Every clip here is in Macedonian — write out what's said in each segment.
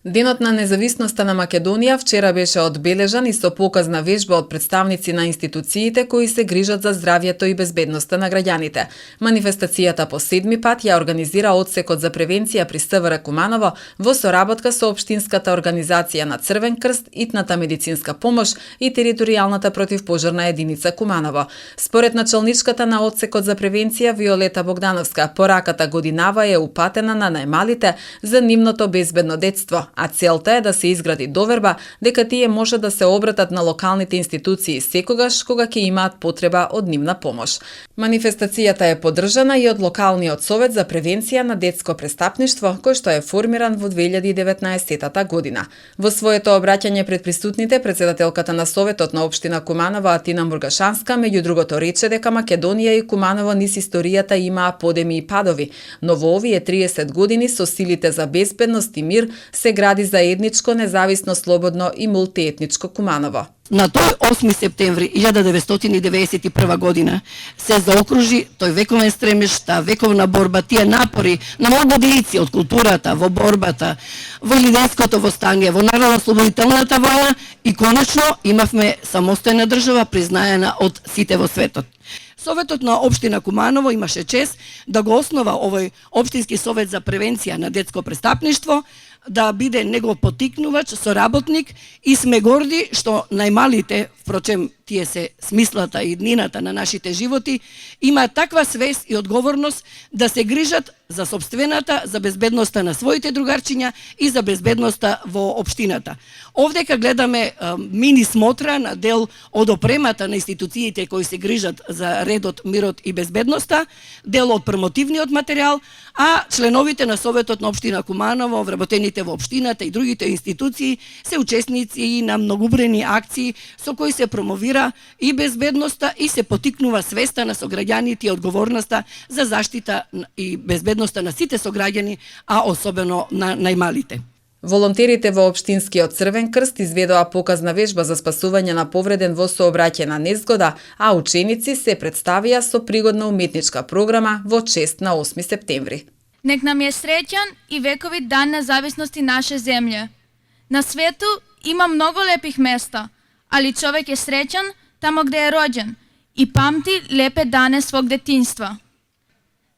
Денот на независноста на Македонија вчера беше одбележан и со показна вежба од представници на институциите кои се грижат за здравјето и безбедноста на граѓаните. Манифестацијата по 7ми пат ја организира Одсекот за превенција при СВР Куманово во соработка со Општинската организација на Црвен крст, Итната медицинска помош и Територијалната противпожарна единица Куманово. Според началничката на Одсекот за превенција Виолета Богдановска, пораката годинава е упатена на најмалите за нивното безбедно детство, а целта е да се изгради доверба дека тие може да се обратат на локалните институции секогаш кога ќе имаат потреба од нивна помош. Манифестацијата е поддржана и од локалниот совет за превенција на детско престапништво, кој што е формиран во 2019 година. Во своето обраќање пред присутните, председателката на советот на општина Куманово Атина Мургашанска меѓу другото рече дека Македонија и Куманово низ историјата имаа подеми и падови, но во овие 30 години со силите за безбедност и мир се гради заедничко, независно, слободно и мултиетничко Куманово. На тој 8 септември 1991 година се заокружи тој вековен стремеж, таа вековна борба, тие напори на многу дејци од културата, во борбата, во Илиденското востание, во Народно-ослободителната војна и конечно имавме самостојна држава признаена од сите во светот. Советот на општина Куманово имаше чест да го основа овој општински совет за превенција на детско престапништво, да биде негов потикнувач, соработник и сме горди што најмалите, впрочем тие се смислата и днината на нашите животи, имаат таква свест и одговорност да се грижат за сопствената, за безбедноста на своите другарчиња и за безбедноста во општината. Овдека гледаме мини смотра на дел од опремата на институциите кои се грижат за редот, мирот и безбедноста, дел од промотивниот материјал, а членовите на Советот на општина Куманово, вработените во општината и другите институции се учесници на многобројни акции со кои се промовира и безбедноста и се потикнува свеста на сограѓаните и одговорноста за заштита и безбедноста на сите сограѓани, а особено на најмалите. Волонтерите во Општинскиот Црвен крст изведоа показна вежба за спасување на повреден во сообраќајна незгода, а ученици се представија со пригодна уметничка програма во чест на 8 септември. Нек нам е среќан и вековит дан независности наше земје. На свету има многу лепих места, али човек е среќан тамо где е роđен и памти лепе дане свог детинства.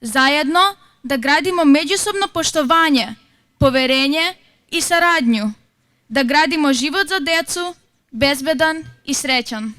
Заедно да градимо меѓусобно поштовање, поверење и сарадњу, да градимо живот за децу, безбедан и среќан.